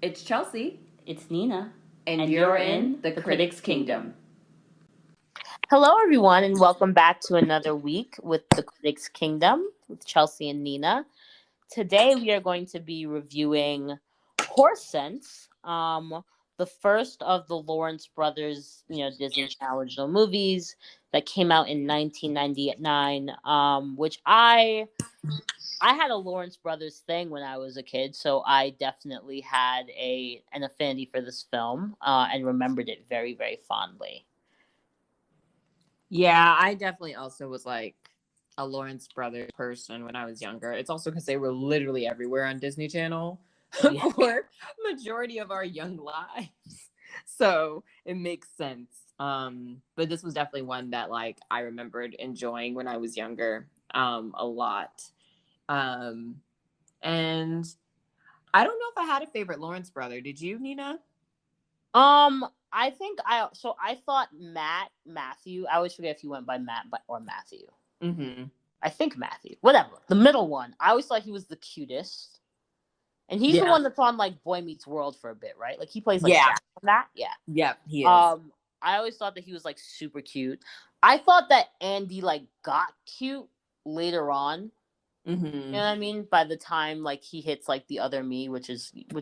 It's Chelsea, It's Nina. and you're in the Critic's Kingdom. Hello, everyone, and welcome back to another week with the Critics Kingdom with Chelsea and Nina. Today, we are going to be reviewing Horse Sense, the first of the Lawrence brothers, Disney Channel original movies that came out in 1999. Which I had a Lawrence Brothers thing when I was a kid, so I definitely had an affinity for this film and remembered it very, very fondly. Yeah, I definitely also was like a Lawrence Brothers person when I was younger. It's also because they were literally everywhere on Disney Channel Yeah. for majority of our young lives. So it makes sense. But this was definitely one that like I remembered enjoying when I was younger, a lot. And I don't know if I had a favorite Lawrence brother. Did you, Nina? I think I thought Matthew. I always forget if he went by Matt or Matthew. Mm-hmm. I think Matthew. Whatever. The middle one. I always thought he was the cutest. And he's the Yeah. one that's on like Boy Meets World for a bit, right? Like he plays like Yeah. Jack on that. Yeah. Yep, he is. I always thought that he was like super cute. I thought that Andy like got cute later on. Mm-hmm. You know what I mean? By the time like he hits like the other me, which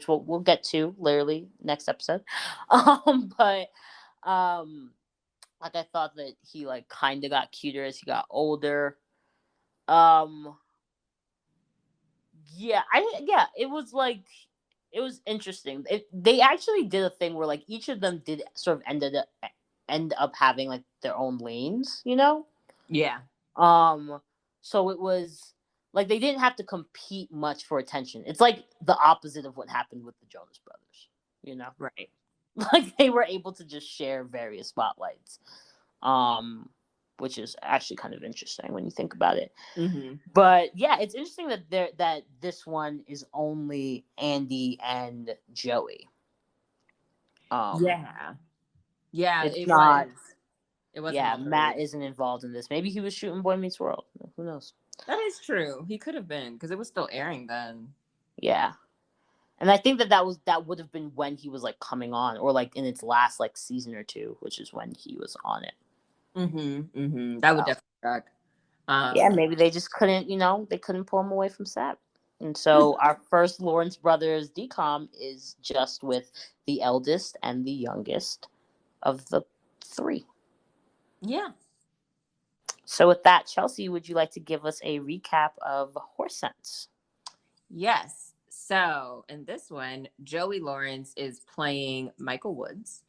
we'll get to literally next episode. But like I thought that he like kind of got cuter as he got older. Yeah, it was like it was interesting. They actually did a thing where like each of them did sort of end up having like their own lanes, you know? Yeah. So it was like they didn't have to compete much for attention. It's like the opposite of what happened with the Jonas Brothers, you know? Right. Like they were able to just share various spotlights. Which is actually kind of interesting when you think about it. Mm-hmm. But yeah, it's interesting that this one is only Andy and Joey. Yeah. Yeah, It's it not. was. It wasn't Yeah, all Matt girls. isn't involved in this. Maybe he was shooting Boy Meets World. Who knows? That is true. He could have been because it was still airing then. Yeah, and I think that would have been when he was like coming on, or like in its last like season or two, which is when he was on it. Mm-hmm. Mm-hmm. That would So, definitely track. yeah, maybe they just couldn't, they couldn't pull him away from set. And so our first Lawrence Brothers decom is just with the eldest and the youngest of the three. Yeah. So with that, Chelsea, would you like to give us a recap of Horse Sense? Yes. So in this one, Joey Lawrence is playing Michael Woods,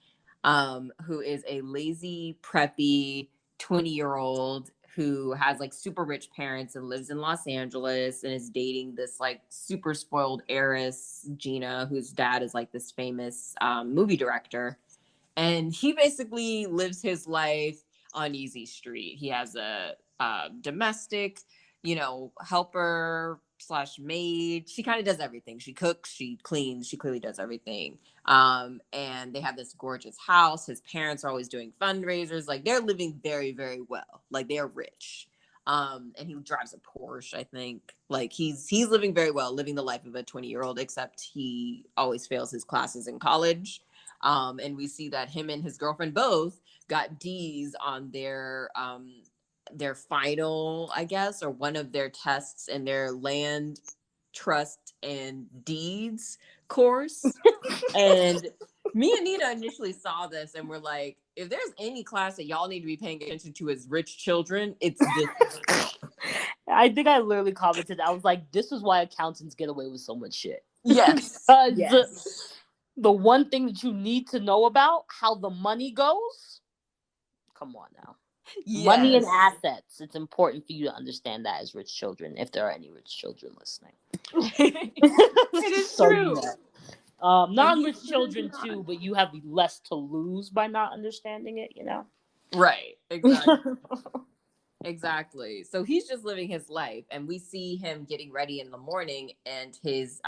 who is a lazy, preppy 20-year-old who has like super rich parents and lives in Los Angeles and is dating this like super spoiled heiress, Gina, whose dad is like this famous movie director. And he basically lives his life on Easy Street. He has a domestic, helper slash maid. She kind of does everything. She cooks, she cleans, she clearly does everything. And they have this gorgeous house. His parents are always doing fundraisers. Like they're living very, very well. Like they are rich. And he drives a Porsche, I think. Like he's living very well, living the life of a 20-year-old, except he always fails his classes in college. And we see that him and his girlfriend both got D's on their final, I guess, or one of their tests in their land trust and deeds course. And me and Nina initially saw this and we're like, if there's any class that y'all need to be paying attention to as rich children, it's this. I think I literally commented. I was like, "This is why accountants get away with so much shit." Yes. Because Yes. the one thing that you need to know about how the money goes. Come on now. Yes. Money and assets. It's important for you to understand that as rich children, if there are any rich children listening. It is so true. Non-rich children too, but you have less to lose by not understanding it, Right. Exactly. Exactly. So he's just living his life, and we see him getting ready in the morning, and his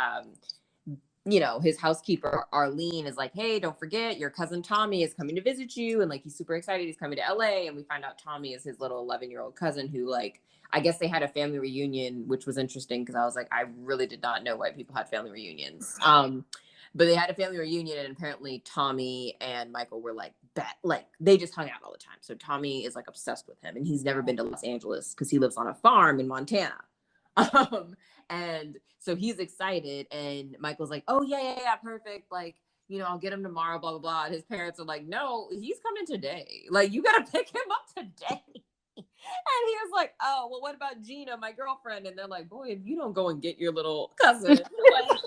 housekeeper Arlene is like, "Hey, don't forget your cousin Tommy is coming to visit you," and like he's super excited he's coming to LA, and we find out Tommy is his little 11-year-old cousin who like I guess they had a family reunion, which was interesting because I was like, I really did not know white people had family reunions. But they had a family reunion, and apparently Tommy and Michael were like they just hung out all the time. So Tommy is like obsessed with him, and he's never been to Los Angeles because he lives on a farm in Montana. And so he's excited, and Michael's like, "Oh yeah, perfect. Like, I'll get him tomorrow, blah blah blah." And his parents are like, "No, he's coming today. Like, you gotta pick him up today." And he was like, "Oh, well, what about Gina, my girlfriend?" And they're like, "Boy, if you don't go and get your little cousin, like,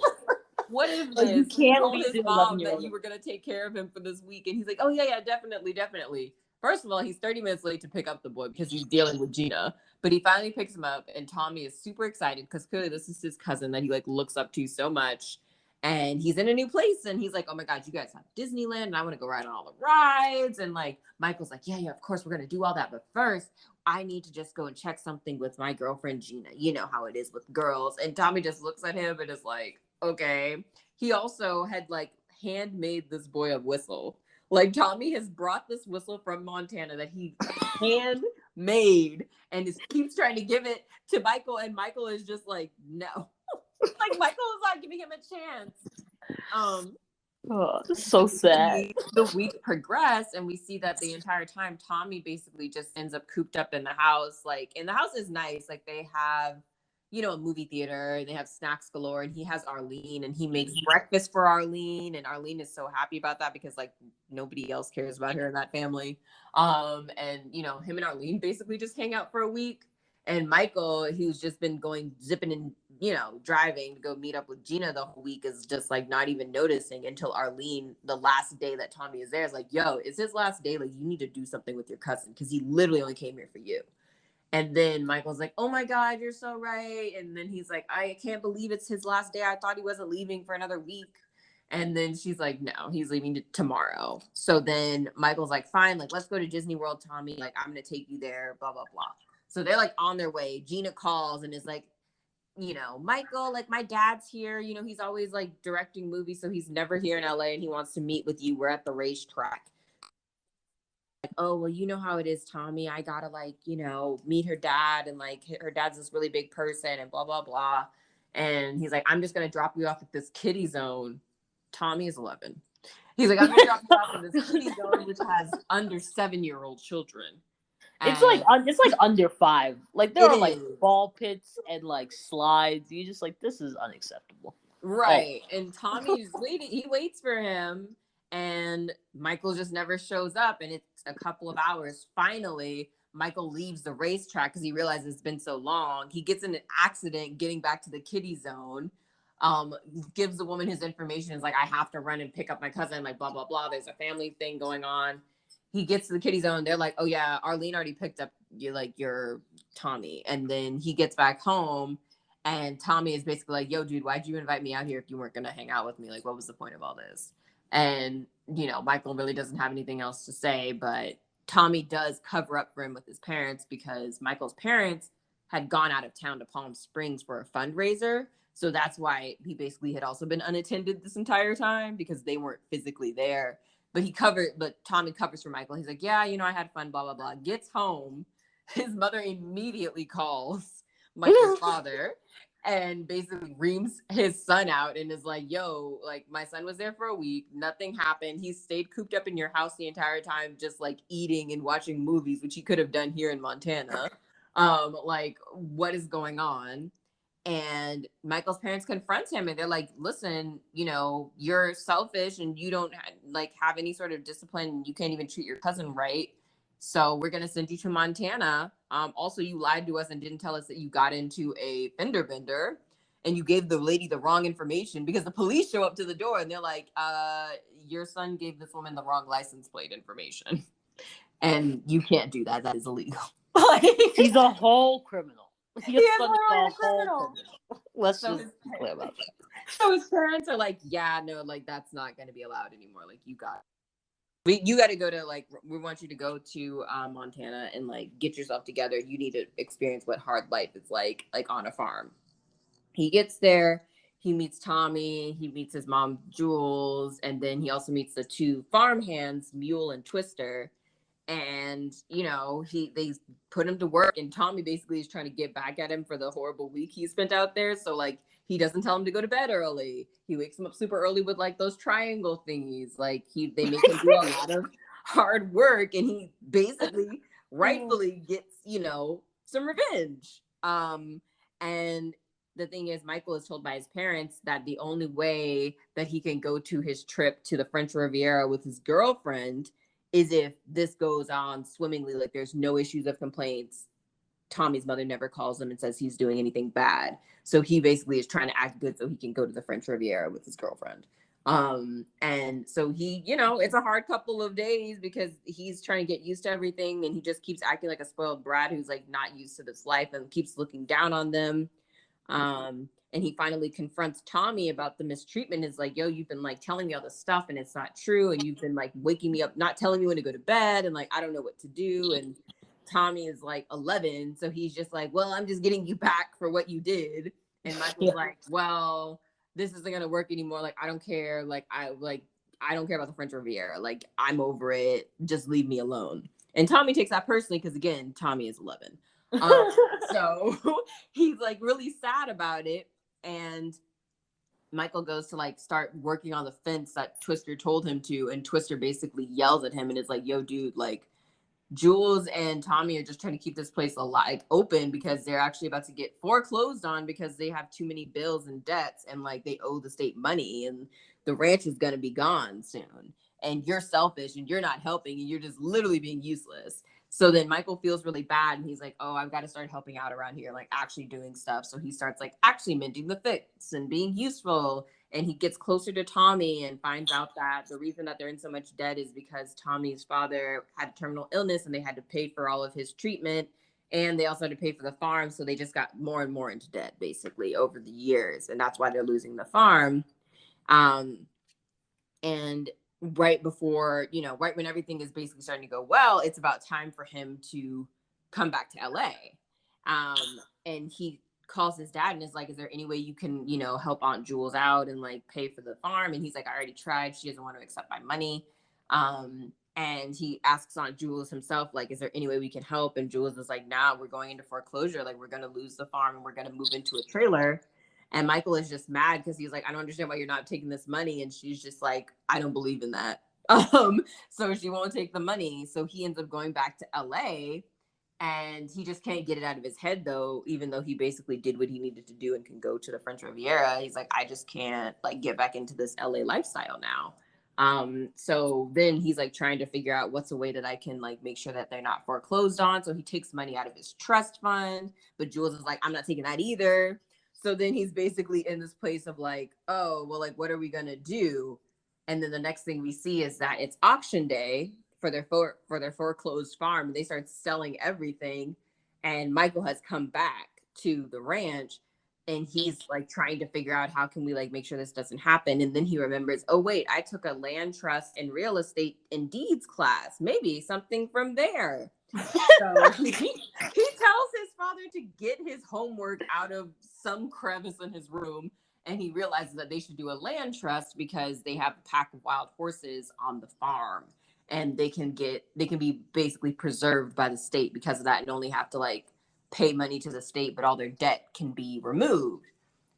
what is this?" You can't told leave his mom that you were going to take care of him for this week. And he's like, "Oh, yeah, definitely. First of all, he's 30 minutes late to pick up the boy because he's dealing with Gina. But he finally picks him up, and Tommy is super excited because clearly this is his cousin that he like looks up to so much. And he's in a new place, and he's like, "Oh my God, you guys have Disneyland, and I want to go ride on all the rides." And like Michael's like, "Yeah, of course we're gonna do all that, but first I need to just go and check something with my girlfriend Gina. You know how it is with girls." And Tommy just looks at him and is like, "Okay." He also had like handmade this boy a whistle. Like Tommy has brought this whistle from Montana that he handmade and keeps trying to give it to Michael, and Michael is just like, no. Like Michael is not giving him a chance. So sad. The week progressed, and we see that the entire time Tommy basically just ends up cooped up in the house. Like, and the house is nice. Like they have, a movie theater, they have snacks galore, and he has Arlene, and he makes breakfast for Arlene, and Arlene is so happy about that because like nobody else cares about her in that family. And him and Arlene basically just hang out for a week. And Michael, who's just been going zipping and driving to go meet up with Gina the whole week, is just like not even noticing until Arlene, the last day that Tommy is there, is like, "Yo, it's his last day. Like, you need to do something with your cousin because he literally only came here for you." And then Michael's like, "Oh my God, you're so right." And then he's like, "I can't believe it's his last day. I thought he wasn't leaving for another week." And then she's like, "No, he's leaving tomorrow." So then Michael's like, "Fine, like, let's go to Disney World, Tommy. Like, I'm going to take you there, blah, blah, blah." So they're like on their way. Gina calls and is like, "Michael, like my dad's here. He's always like directing movies. So he's never here in LA and he wants to meet with you. We're at the racetrack." Like, "Oh, well, you know how it is, Tommy. I gotta like, meet her dad, and like her dad's this really big person and blah, blah, blah." And he's like, "I'm just gonna drop you off at this kiddie zone." Tommy is 11. He's like, "I'm gonna drop you off at this kiddie zone, which has under 7-year-old children." It's like under 5. Like there are like ball pits and like slides. You just like, this is unacceptable. Right. Oh. And Tommy's waiting. He waits for him, and Michael just never shows up. And it's a couple of hours. Finally, Michael leaves the racetrack because he realizes it's been so long. He gets in an accident getting back to the kiddie zone. Gives the woman his information. Is like, "I have to run and pick up my cousin. Like, blah, blah, blah. There's a family thing going on." He gets to the kiddie zone. They're like, "Oh yeah, Arlene already picked up your Tommy." And then he gets back home, and Tommy is basically like, "Yo, dude, why'd you invite me out here if you weren't going to hang out with me? Like, what was the point of all this?" And, Michael really doesn't have anything else to say, but Tommy does cover up for him with his parents because Michael's parents had gone out of town to Palm Springs for a fundraiser. So that's why he basically had also been unattended this entire time because they weren't physically there. But Tommy covers for Michael. He's like, "Yeah, I had fun, blah, blah, blah." Gets home. His mother immediately calls Michael's father and basically reams his son out and is like, "Yo, like my son was there for a week. Nothing happened. He stayed cooped up in your house the entire time, just like eating and watching movies, which he could have done here in Montana. Like, what is going on?" And Michael's parents confront him and they're like, "Listen, you're selfish and you don't like have any sort of discipline. You can't even treat your cousin right. So we're going to send you to Montana. Also, you lied to us and didn't tell us that you got into a fender bender and you gave the lady the wrong information," because the police show up to the door and they're like, "Your son gave this woman the wrong license plate information and you can't do that. That is illegal." Like, he's a whole criminal. He is a criminal. Let's just be clear about that. So his parents are like, "Yeah, no, like that's not going to be allowed anymore. Like you got to go to like, we want you to go to Montana and like get yourself together. You need to experience what hard life is like on a farm." He gets there. He meets Tommy. He meets his mom, Jules, and then he also meets the two farm hands, Mule and Twister. And they put him to work, and Tommy basically is trying to get back at him for the horrible week he spent out there. So like He doesn't tell him to go to bed early. He wakes him up super early with like those triangle thingies. Like they make him do a lot of hard work, and he basically rightfully gets, some revenge. And the thing is, Michael is told by his parents that the only way that he can go to his trip to the French Riviera with his girlfriend is if this goes on swimmingly, like there's no issues of complaints. Tommy's mother never calls him and says he's doing anything bad. So he basically is trying to act good so he can go to the French Riviera with his girlfriend. And so he, it's a hard couple of days because he's trying to get used to everything, and he just keeps acting like a spoiled brat who's like not used to this life and keeps looking down on them. And he finally confronts Tommy about the mistreatment. Is like, yo, you've been like telling me all this stuff and it's not true, and you've been like waking me up, not telling me when to go to bed, and like I don't know what to do. And Tommy is like 11, so he's just like, well, I'm just getting you back for what you did. And Michael's like, well, this isn't gonna work anymore. Like, I don't care. I don't care about the French Riviera. Like, I'm over it. Just leave me alone. And Tommy takes that personally because, again, Tommy is 11. So he's like really sad about it. And Michael goes to like start working on the fence that Twister told him to. And Twister basically yells at him and is like, yo, dude, like, Jules and Tommy are just trying to keep this place alive, open, because they're actually about to get foreclosed on because they have too many bills and debts, and like they owe the state money, and the ranch is going to be gone soon. And you're selfish and you're not helping, and you're just literally being useless. So then Michael feels really bad, and he's like, oh, I've got to start helping out around here, like actually doing stuff. So he starts like actually mending the fence and being useful. And he gets closer to Tommy and finds out that the reason that they're in so much debt is because Tommy's father had terminal illness and they had to pay for all of his treatment. And they also had to pay for the farm. So they just got more and more into debt basically over the years. And that's why they're losing the farm. And right before, right when everything is basically starting to go well, it's about time for him to come back to LA. And he calls his dad and is like, is there any way you can, help Aunt Jules out and like pay for the farm? And he's like, I already tried. She doesn't want to accept my money. And he asks Aunt Jules himself, like, is there any way we can help? And Jules is like, nah, we're going into foreclosure. Like, we're going to lose the farm and we're going to move into a trailer. And Michael is just mad because he's like, I don't understand why you're not taking this money. And she's just like, I don't believe in that. So she won't take the money. So he ends up going back to LA, and he just can't get it out of his head though, even though he basically did what he needed to do and can go to the French Riviera. He's like, I just can't like get back into this LA lifestyle now. So then he's like trying to figure out what's a way that I can like make sure that they're not foreclosed on. So he takes money out of his trust fund, but Jules is like, I'm not taking that either. So then he's basically in this place of like, oh, well, like, what are we going to do? And then the next thing we see is that it's auction day for their foreclosed farm. They start selling everything. And Michael has come back to the ranch, and he's like trying to figure out how can we like make sure this doesn't happen. And then he remembers, oh, wait, I took a land trust and real estate and deeds class. Maybe something from there. So he tells his father to get his homework out of some crevice in his room, and he realizes that they should do a land trust because they have a pack of wild horses on the farm, and they can be basically preserved by the state because of that, and only have to like pay money to the state, but all their debt can be removed.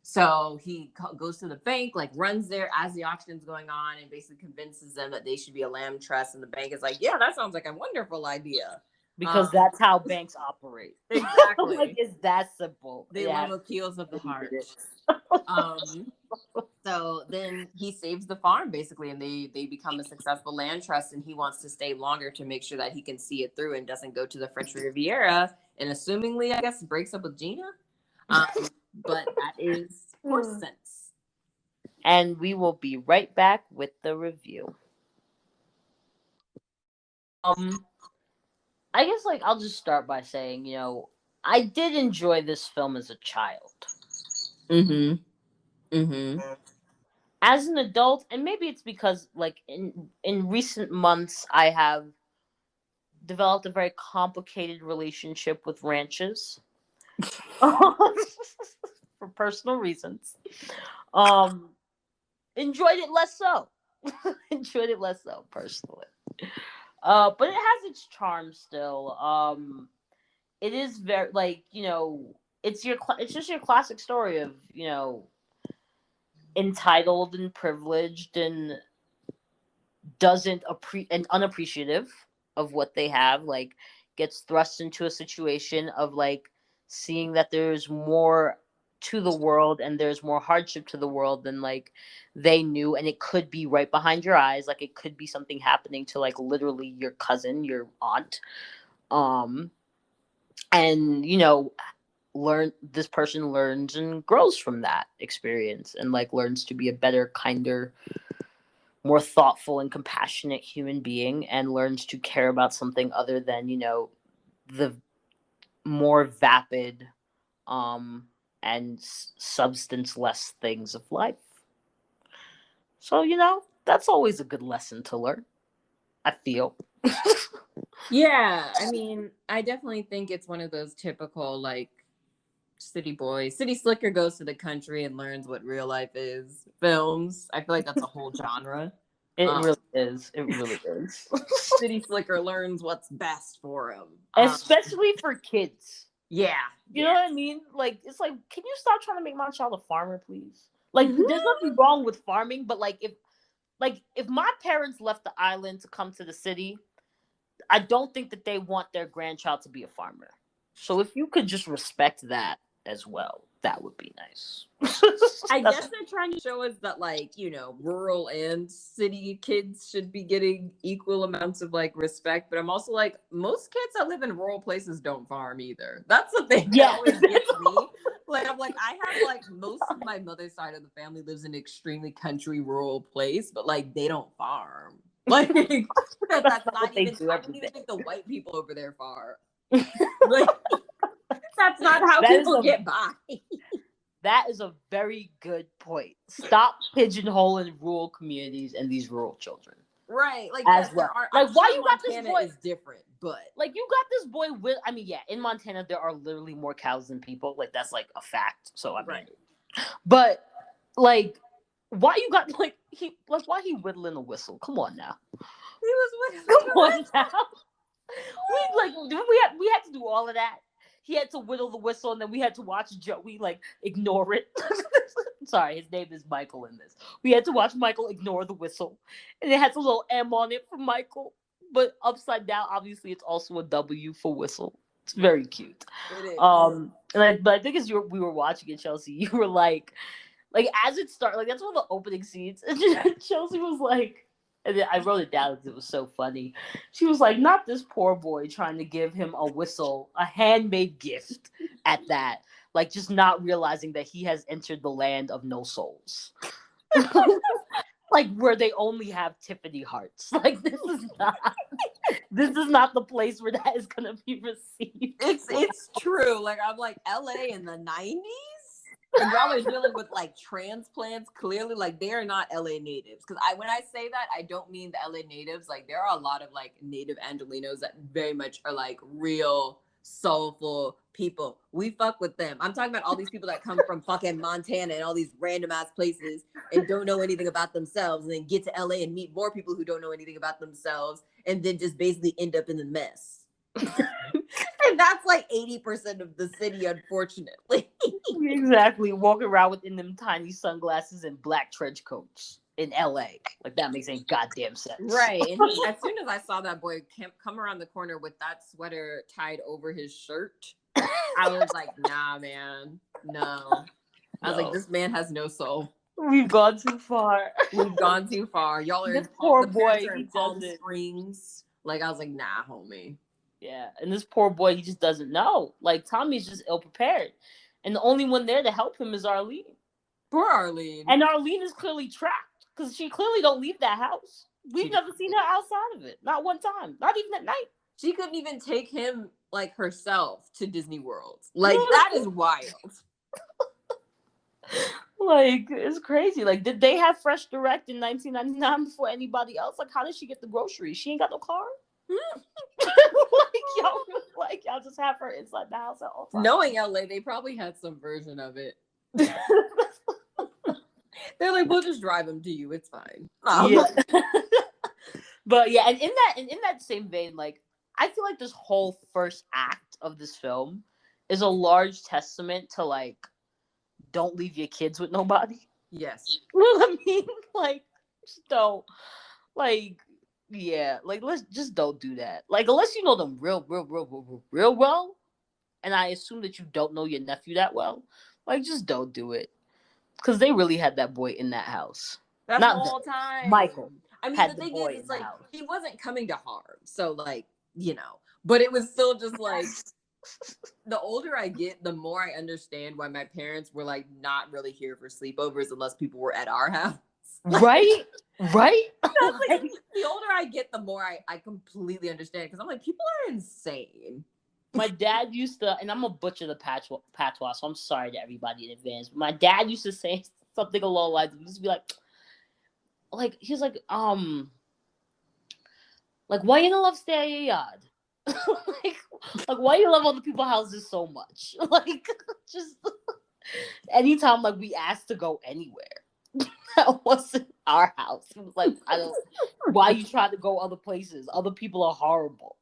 So he goes to the bank, like runs there as the auction's going on, and basically convinces them that they should be a land trust. And the bank is like, yeah, that sounds like a wonderful idea. Because that's how banks operate. Exactly. Like, it's that simple. They love appeals of the heart. So then he saves the farm basically, and they become a successful land trust, and he wants to stay longer to make sure that he can see it through and doesn't go to the French Riviera and assumingly, I guess, breaks up with Gina. But that is Horse Sense. And we will be right back with the review. I guess like I'll just start by saying, I did enjoy this film as a child. As an adult, and maybe it's because like in recent months I have developed a very complicated relationship with ranches. For personal reasons. Enjoyed it less so. Personally. But it has its charm still. It is very like, it's just your classic story of, entitled and privileged and and unappreciative of what they have, like gets thrust into a situation of like seeing that there's more to the world and there's more hardship to the world than like they knew, and it could be right behind your eyes, like it could be something happening to like literally your cousin, your aunt. um and learn this person learns and grows from that experience and like learns to be a better, kinder, more thoughtful and compassionate human being, and learns to care about something other than the more vapid um and substance less things of life. So that's always a good lesson to learn, I feel. Yeah, I mean, I definitely think it's one of those typical like city slicker goes to the country and learns what real life is films. I feel like that's a whole genre. It um, really is. It really is. City slicker learns what's best for him. Especially for kids. Yeah, You know what I mean? Like, it's like, can you stop trying to make my child a farmer, please? Like, Mhm. there's nothing wrong with farming, but if my parents left the island to come to the city, I don't think that they want their grandchild to be a farmer. So if you could just respect that as well, that would be nice. I guess they're trying to show us that, like, rural and city kids should be getting equal amounts of like respect. But I'm also like, most kids that live in rural places don't farm either. That's the thing that Yeah. always gets me. Like, I'm like, I have like most of my mother's side of the family lives in an extremely country rural place, but like they don't farm. Like that's not not what they even. do I every don't even day. think the white people over there farm. Like that's not how That is people a get by. that is a very good point. Stop pigeonholing rural communities and these rural children Right. Like, as yes, there well. are. I'm Like, why sure you got this Montana boy? is different, but Like, you got this boy with. I mean, yeah, in Montana there are literally more cows than people. Like, that's like a fact. So I mean, right. but like, why you got why he whittling a whistle? Come on now. He was with Come on now. We had to do all of that. He had to whittle the whistle, and then we had to watch Joey like ignore it. Sorry, his name is Michael in this. We had to watch Michael ignore the whistle, and it has a little M on it for Michael, but upside down. Obviously, it's also a W for whistle. It's very cute. It is. But I think as we were watching it, Chelsea, you were like as it started, like that's one of the opening scenes, and Chelsea was like, and then I wrote it down because it was so funny. She was like, "Not this poor boy trying to give him a whistle, a handmade gift at that, like just not realizing that he has entered the land of no souls." Like where they only have Tiffany hearts. Like this is not the place where that is gonna be received. It's true. Like, I'm like, LA in the 90s? And y'all are dealing with like transplants. Clearly, like they are not LA natives. Because when I say that, I don't mean the LA natives. Like there are a lot of like native Angelinos that very much are like real soulful people. We fuck with them. I'm talking about all these people that come from fucking Montana and all these random ass places and don't know anything about themselves, and then get to LA and meet more people who don't know anything about themselves, and then just basically end up in the mess. And that's like 80% of the city, unfortunately. Exactly. Walking around within them tiny sunglasses and black trench coats in LA. Like that makes any goddamn sense. Right. And as soon as I saw that boy come around the corner with that sweater tied over his shirt, I was like, nah, man. No. I was like, this man has no soul. We've gone too far. We've gone too far. Y'all are This poor the parents boy, are he in Palm doesn't. Springs. Like, I was like, nah, homie. Yeah, and this poor boy, he just doesn't know. Like Tommy's just ill prepared, and the only one there to help him is Arlene. Poor Arlene. And Arlene is clearly trapped because she clearly don't leave that house. We've never seen her outside of it, not one time, not even at night. She couldn't even take him like herself to Disney World. Like that is wild. Like it's crazy. Like, did they have Fresh Direct in 1999 before anybody else? Like, how did she get the groceries? She ain't got no car. like y'all just have her inside the house at all times. Knowing LA, they probably had some version of it. They're like, we'll just drive him to you. It's fine. Yeah. But yeah, and in that same vein, like I feel like this whole first act of this film is a large testament to like, don't leave your kids with nobody. Yes. You know what I mean? Like, just don't. Like, yeah. Like, let's just don't do that. Like, unless you know them real well, and I assume that you don't know your nephew that well, like, just don't do it. Because they really had that boy in that house. The Not they. whole time. Michael I mean, the had the thing boy is, in it's the like house. he wasn't coming to harm. So, like, but it was still just like the older I get, the more I understand why my parents were like not really here for sleepovers unless people were at our house. Right? Right? That's like Like, the older I get, the more I completely understand because I'm like, people are insane. my dad used to, and I'm a butcher the patois, so I'm sorry to everybody in advance. But my dad used to say something along the lines. He used to be he was like, why you don't love stay at your yard? like, why you love other people's houses so much? Like, just anytime like we asked to go anywhere that wasn't our house. It was like, I don't. Why you try to go other places? Other people are horrible.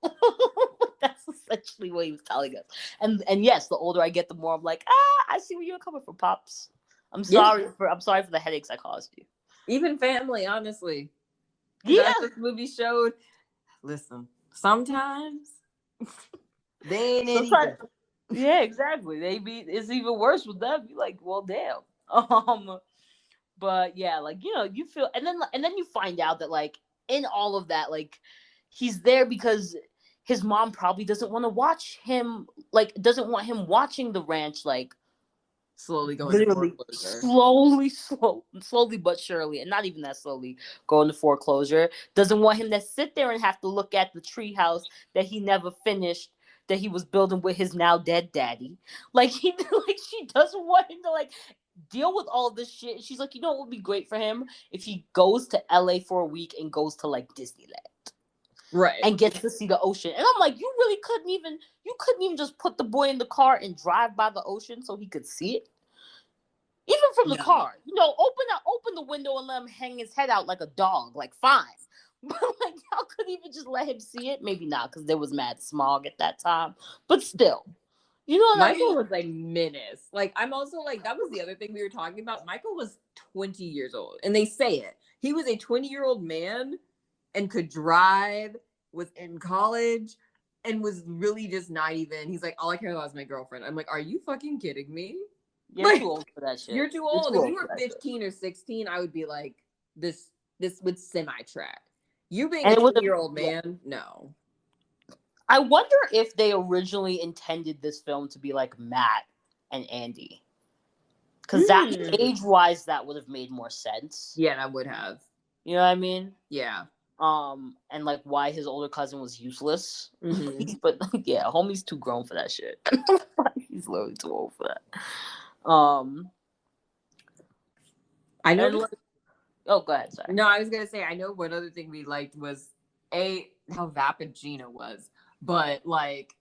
That's essentially what he was telling us. And yes, the older I get, the more I'm like, I see where you're coming from, pops. I'm Yeah. sorry for the headaches I caused you. Even family, honestly. Yeah. As this movie showed, listen, sometimes they ain't it Sometimes, either. yeah, exactly. It's even worse with them. You're like, well, damn. But yeah, like you feel, and then you find out that like in all of that, like he's there because his mom probably doesn't want to watch him, like doesn't want him watching the ranch, like Slowly going to literally foreclosure. slowly but surely, and not even that slowly going to foreclosure. Doesn't want him to sit there and have to look at the treehouse that he never finished, that he was building with his now dead daddy. Like like she doesn't want him to like deal with all this shit. She's like, what would be great for him if he goes to LA for a week and goes to like Disneyland Right. and gets to see the ocean. And I'm like, you couldn't even just put the boy in the car and drive by the ocean so he could see it. Even from the No. car, open the window and let him hang his head out like a dog. Like, fine. But like, y'all couldn't even just let him see it. Maybe not, because there was mad smog at that time. But still, you know what I Michael mean? was a menace. Like, I'm also like, that was the other thing we were talking about. Michael was 20 years old, and they say it. He was a 20-year-old man and could drive, was in college, and was really just not even. He's like, all I care about is my girlfriend. I'm like, are you fucking kidding me? You're Like, too old for that shit. you're too You're old. too If you old for were that shit. 15 or 16, I would be like, this would semi-track. You being And a it would have, 20-year-old yeah. man, no. I wonder if they originally intended this film to be like Matt and Andy, because that age-wise, that would have made more sense. Yeah, that would have. You know what I mean? Yeah. And like why his older cousin was useless. Mm-hmm. But yeah, homie's too grown for that shit. He's literally too old for that. I know. And like, oh, go ahead. Sorry. No, I was gonna say I know one other thing we liked was how vapid Gina was, but like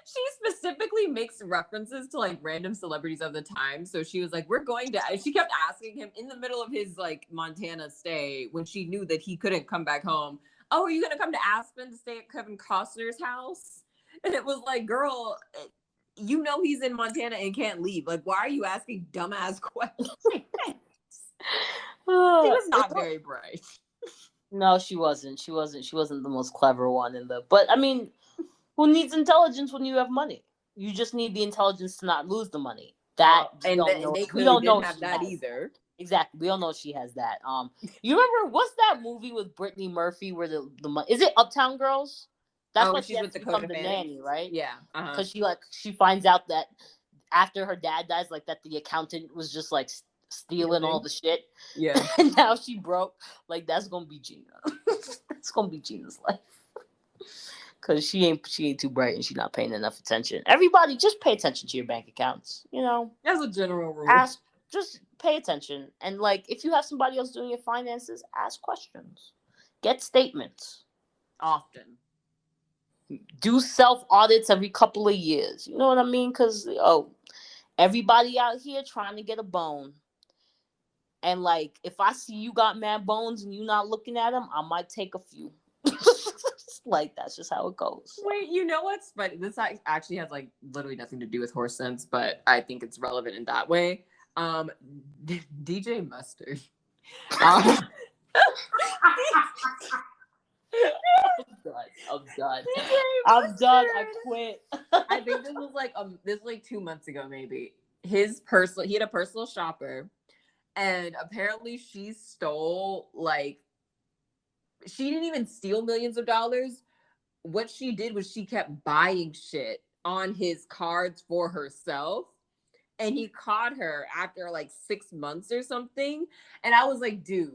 she specifically makes references to like random celebrities of the time. So she was like, "We're going to." She kept asking him in the middle of his like Montana stay when she knew that he couldn't come back home. Oh, are you gonna come to Aspen to stay at Kevin Costner's house? And it was like, girl, you know he's in Montana and can't leave. Like, why are you asking dumbass questions? She was not very bright. No, she wasn't. She wasn't the most clever one in the. But I mean, who needs intelligence when you have money? You just need the intelligence to not lose the money. That we don't know. They We clearly don't know didn't have that either. Exactly. We don't know if she has that. You remember what's that movie with Brittany Murphy where the is it Uptown Girls? That's why she has to become the nanny, right? Yeah. Because she finds out that after her dad dies, like that the accountant was just like stealing all the shit. Yeah. And now she broke. Like that's gonna be Gina. That's gonna be Gina's life. Cause she ain't too bright and she's not paying enough attention. Everybody, just pay attention to your bank accounts. As a general rule. Just pay attention, and like if you have somebody else doing your finances, ask questions, get statements often. Do self audits every couple of years. You know what I mean? Because everybody out here trying to get a bone. And like, if I see you got mad bones and you not looking at them, I might take a few. Like, that's just how it goes. Wait, you know what's funny? This actually has like literally nothing to do with horse sense, but I think it's relevant in that way. Um, DJ Mustard. Um, I'm done. DJ I'm done. I Mustard. quit. I think this was like 2 months ago maybe. He had a personal shopper, and apparently she didn't even steal millions of dollars. What she did was she kept buying shit on his cards for herself. And he caught her after like 6 months or something. And I was like, dude,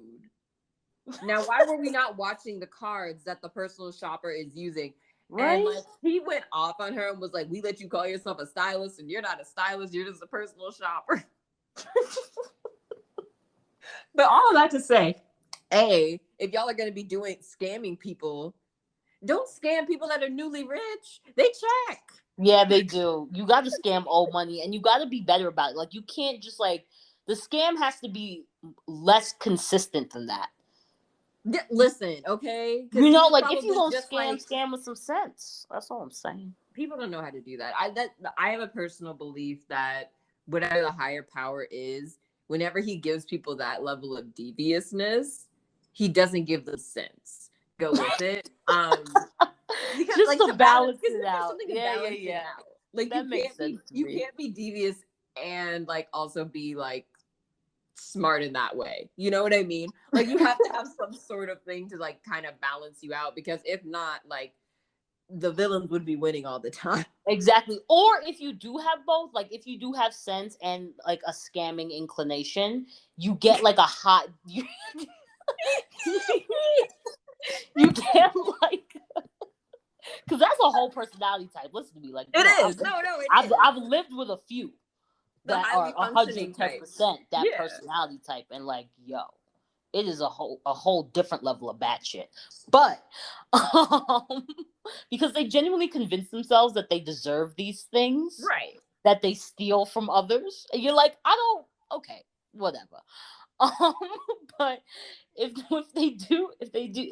now why were we not watching the cards that the personal shopper is using? And Right? like he went off on her and was like, we let you call yourself a stylist and you're not a stylist, you're just a personal shopper. But all of that to say, A, if y'all are gonna be scamming people, don't scam people that are newly rich. They check. Yeah, they do. You got to scam old money, and you got to be better about it. Like, you can't just like the scam has to be less consistent than that. Listen, okay? Because You he know, was like if you probably gonna just scam, like, scam with some sense. That's all I'm saying. people don't know how to do that. I have a personal belief that whatever the higher power is, whenever he gives people that level of deviousness, he doesn't give them sense. Go with it. Because Just like to to balance, balance because it there's out. something to Yeah, yeah, balance it yeah. out. Like That makes sense to you me. can't be devious and like also be like smart in that way. You know what I mean? Like you have to have some sort of thing to like kind of balance you out, because if not, like the villains would be winning all the time. Exactly. Or if you do have both, like if you do have sense and like a scamming inclination, you get like a hot you get like because that's a whole personality type. Listen to me, like It I've is. No, no, it I've is. lived with a few The that are highly functioning type. 110% that Yeah. personality type, and like yo, it is a whole different level of bad shit. But um, because they genuinely convince themselves that they deserve these things Right. that they steal from others, and you're like, I don't. Okay, whatever. Um, but if they do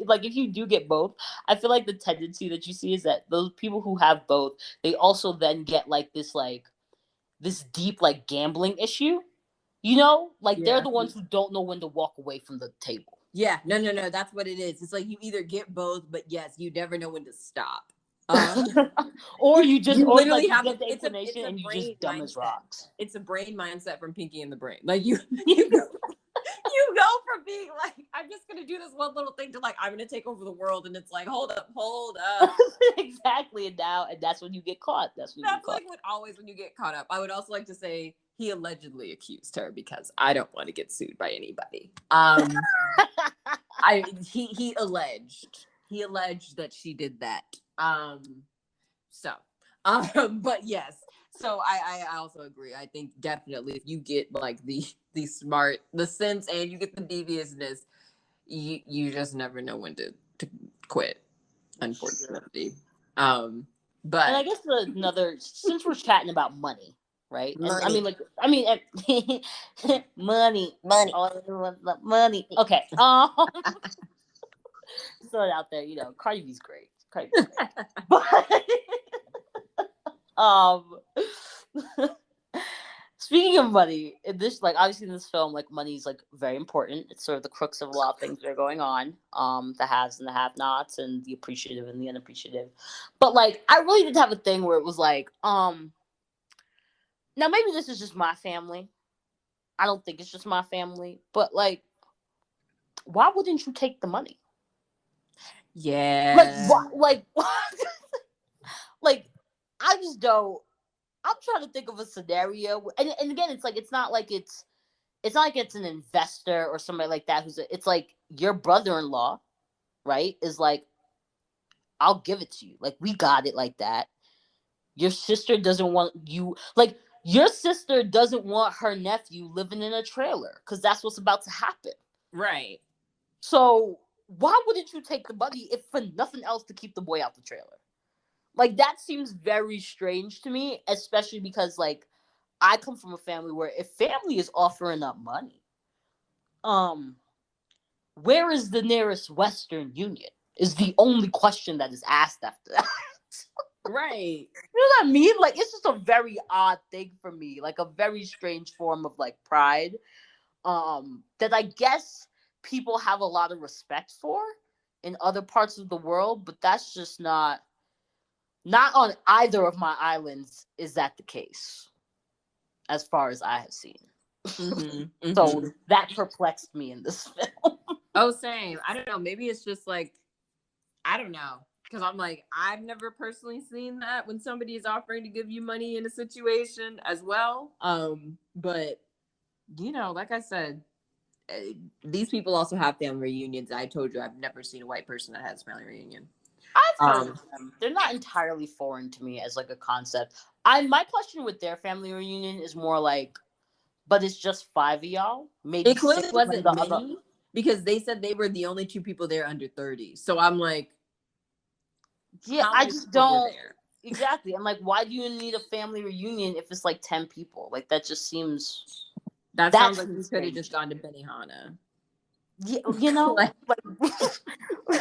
like if you do get both, I feel like the tendency that you see is that those people who have both, they also then get like this deep like gambling issue. You know, like they're Yeah. the ones who don't know when to walk away from the table. Yeah. No, no, no. That's what it is. It's like you either get both, but yes, you never know when to stop. Or you just You or literally like you have get the it's inclination a and you brain just dumb as mindset. rocks. It's a brain mindset from Pinky and the Brain. Like you go you go from being like, I'm just gonna do this one little thing to like, I'm gonna take over the world, and it's like, hold up. Exactly, and that's when you get caught. That's when you get That's caught. like what always when you get caught up. I would also like to say he allegedly accused her, because I don't want to get sued by anybody. He alleged that she did that. So but yes. So I also agree. I think definitely if you get like the sense, and you get the deviousness, you just never know when to quit, Sure. unfortunately. And I But guess another since we're chatting about money, right? And I money, mean, like, I mean, money, money. all the money. Okay, throw it out there. You know, Cardi B's great. Cardi B's great. But um, speaking of money, in this like obviously in this film, like money is like very important. It's sort of the crux of a lot of things that are going on. The haves and the have-nots, and the appreciative and the unappreciative. But like, I really did have a thing where it was like, now maybe this is just my family. I don't think it's just my family, but like, why wouldn't you take the money? Like, Yeah. why? Like, like, I just don't. I'm trying to think of a scenario, and again, it's like it's not like it's an investor or somebody like that it's like your brother-in-law, right? Is like, I'll give it to you. Like, we got it like that. Your sister doesn't want you like your sister doesn't want her nephew living in a trailer because that's what's about to happen. Right. So why wouldn't you take the money if for nothing else to keep the boy out the trailer? Like, that seems very strange to me, especially because like I come from a family where if family is offering up money, um, where is the nearest Western Union? Is the only question that is asked after that. Right. You know what I mean? Like, it's just a very odd thing for me, like a very strange form of like pride. That I guess people have a lot of respect for in other parts of the world, but that's just not on either of my islands is that the case, as far as I have seen. Mm-hmm. So Mm-hmm. that perplexed me in this film. Oh, same. I don't know. Maybe it's just like, I don't know. Because I'm like, I've never personally seen that when somebody is offering to give you money in a situation as well. But like I said, these people also have family reunions. I told you I've never seen a white person that has family reunion. I've heard Um, of them. They're not entirely foreign to me as like a concept. My question with their family reunion is more like, but it's just five of y'all, maybe it six clearly when wasn't the other. many because they said they were the only two people there under 30. So I'm like, Yeah, how I many just people were don't. there? Exactly. I'm like, why do you need a family reunion if it's like 10 people? Like that just seems That that sounds like you seems could have strange just to gone to me. Benihana. Like, Like, they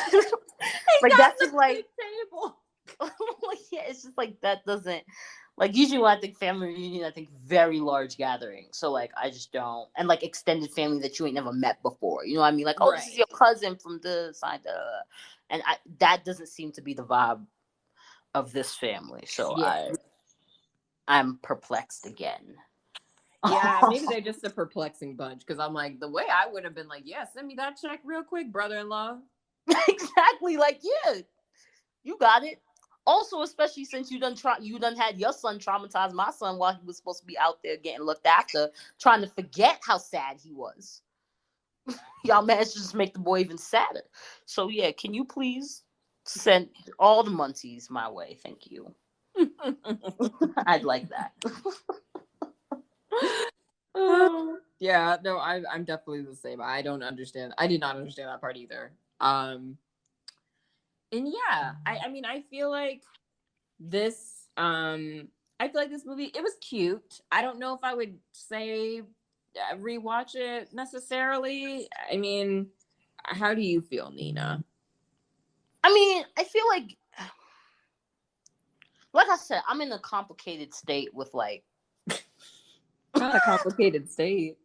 like got that's the just big like table. like, yeah, it's just like that doesn't like usually when I think family reunion, I think very large gathering. So like I just don't and like extended family that you ain't never met before. You know what I mean? Like, oh, this is Right. your cousin from the side, and that doesn't seem to be the vibe of this family. So Yeah. I'm perplexed again. Yeah, maybe they're just a perplexing bunch because I'm like, the way I would have been like, yeah, send me that check real quick, brother in law. Exactly. Like, yeah, you got it. Also, especially since you done had your son traumatize my son while he was supposed to be out there getting looked after, trying to forget how sad he was. Y'all managed to just make the boy even sadder. So yeah, can you please send all the munties my way? Thank you. I'd like that. Yeah, no, I'm definitely the same. I don't understand. I did not understand that part either. And yeah, I mean, this I feel like this movie, it was cute. I don't know if I would say rewatch it necessarily. I mean, how do you feel, Nina? I mean, I feel like I said, I'm in a complicated state with like Not a complicated state.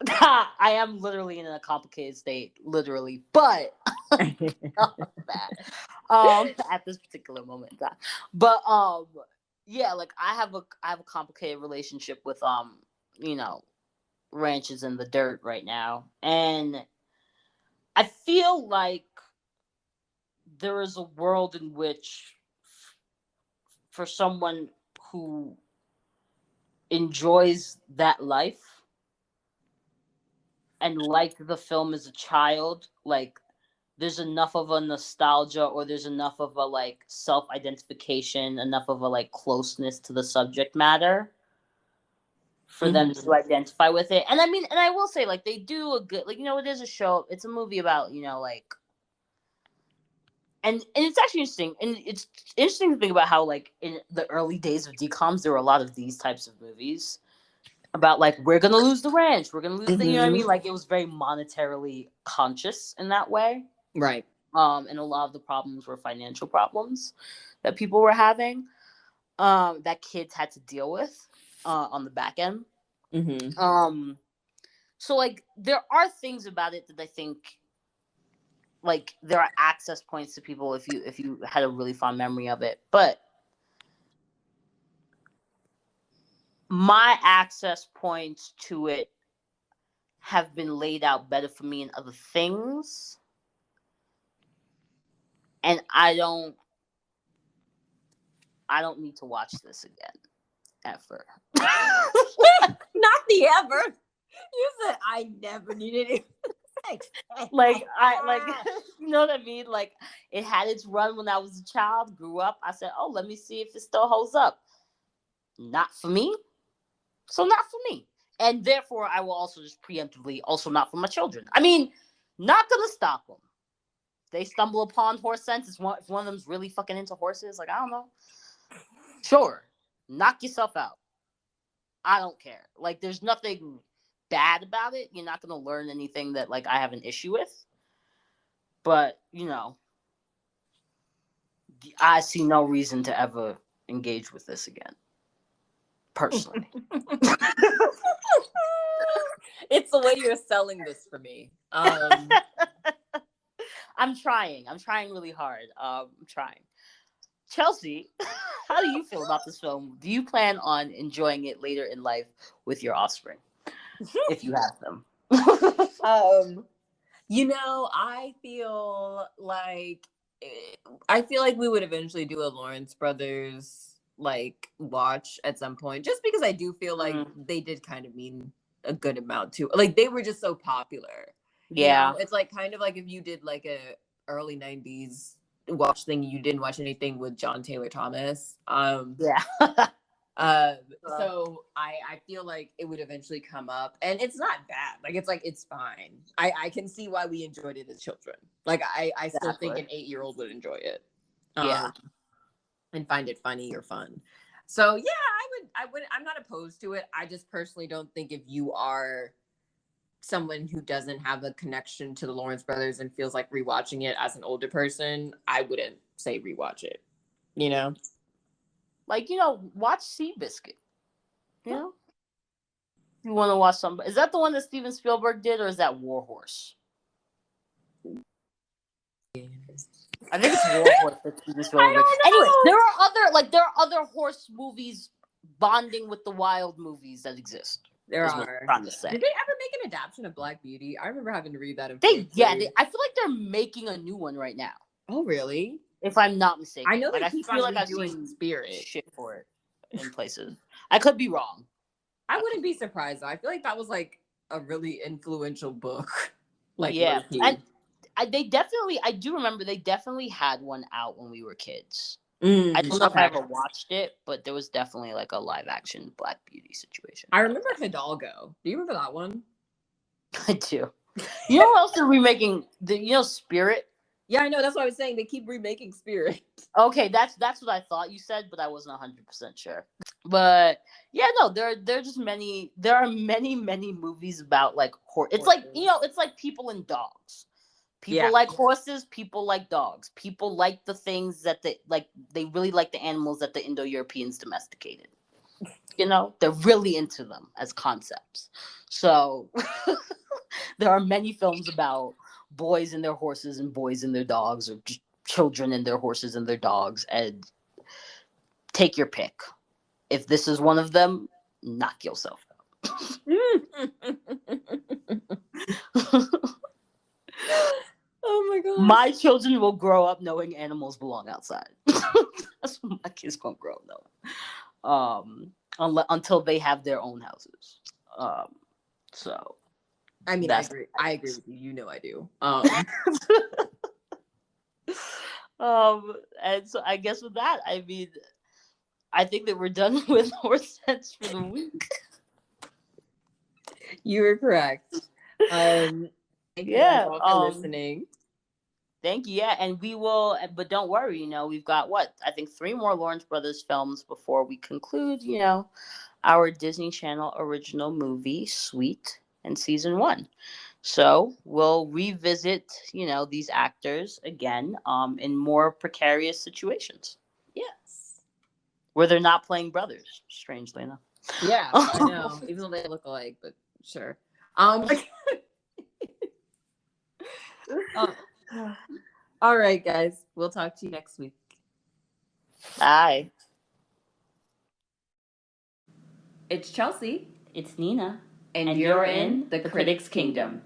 I am literally in a complicated state, literally, but that at this particular moment in time. But yeah, like I have a complicated relationship with you know ranches in the dirt right now, and I feel like there is a world in which for someone who enjoys that life and liked the film as a child, like there's enough of a nostalgia or there's enough of a like self-identification, enough of a like closeness to the subject matter for them Mhm. to identify with it. And I mean, and I will say like they do a good like it is a show, it's a movie about, like and it's actually interesting. And it's interesting to think about how like in the early days of DComs there were a lot of these types of movies about like we're gonna lose the ranch, we're gonna lose the you know what I mean? Mhm. Like it was very monetarily conscious in that way. Right. And a lot of the problems were financial problems that people were having, that kids had to deal with on the back end. Mhm. So like there are things about it that I think like there are access points to people if you had a really fond memory of it, but my access points to it have been laid out better for me in other things, and I don't need to watch this again ever. Not the ever. You said I never needed it. Like I like you know what I mean? Like it had its run when I was a child, grew up. I said, "Oh, let me see if it still holds up." Not for me. So not for me. And therefore I will also just preemptively also not for my children. I mean, not gonna stop them. They stumble upon horse sense. If one of them's really fucking into horses, like I don't know. Sure. Knock yourself out. I don't care. Like there's nothing bad about it. You're not gonna learn anything that like I have an issue with. But, I see no reason to ever engage with this again. Personally. It's the way you're selling this for me. I'm trying. I'm trying really hard. I'm trying. Chelsea, how do you feel about this film? Do you plan on enjoying it later in life with your offspring, if you have them? I feel like we would eventually do a Lawrence Brothers like watch at some point, just because I do feel like they did kind of mean a good amount to, like, they were just so popular. Yeah. It's like kind of like if you did like a early 90s watch thing, you didn't watch anything with John Taylor Thomas. Yeah. So I feel like it would eventually come up, and it's not bad. Like it's fine. I can see why we enjoyed it as children. Like I still think an 8-year-old would enjoy it. Yeah. And find it funny or fun. So yeah, I'm not opposed to it. I just personally don't think, if you are someone who doesn't have a connection to the Lawrence Brothers and feels like rewatching it as an older person, I wouldn't say rewatch it. Like, watch Seabiscuit. You want to watch some? Is that the one that Steven Spielberg did, or is that Warhorse? I think it's Warhorse that Steven Spielberg. Anyway, there are other horse movies bonding with the wild movies that exist. There is are. What I'm trying to say. Did they ever make an adaptation of Black Beauty? I remember having to read that. I feel like they're making a new one right now. Oh, really? If I'm not mistaken. I know they I keep feel on like doing Spirit shit for it in places. I could be wrong. I wouldn't be surprised though. I feel like that was like a really influential book. Like, yeah, and I do remember they definitely had one out when we were kids. I don't know if I ever watched it, but there was definitely like a live action Black Beauty situation. I remember Hidalgo. Do you remember that one? I do. You know what else they're remaking? Spirit? Yeah, I know. That's what I was saying. They keep remaking Spirit. Okay, that's what I thought you said, but I wasn't 100% sure. But yeah, no, there are just many. There are many movies about like horse. It's like it's like people and dogs. People like horses. People like dogs. People like the things that they really like the animals that the Indo-Europeans domesticated. They're really into them as concepts. So there are many films about boys and their horses and boys and their dogs, or just children and their horses and their dogs, and take your pick. If this is one of them, knock yourself out. Oh my god. My children will grow up knowing animals belong outside. That's what my kids gonna grow up knowing. Until they have their own houses. So I mean, I agree with you. I do. And so I guess with that, I mean, I think that we're done with Horse Sense for the week. You were correct. Thank you guys all for listening. Thank you. Yeah, and we will, but don't worry, we've got I think 3 more Lawrence Brothers films before we conclude, our Disney Channel original movie, Sweet, and season 1. So we'll revisit, these actors again, in more precarious situations. Yes. Where they're not playing brothers, strangely enough. Yeah, I know. Even though they look alike, but sure. All right, guys. We'll talk to you next week. Bye. It's Chelsea. It's Nina. And you're in the Critics' Kingdom.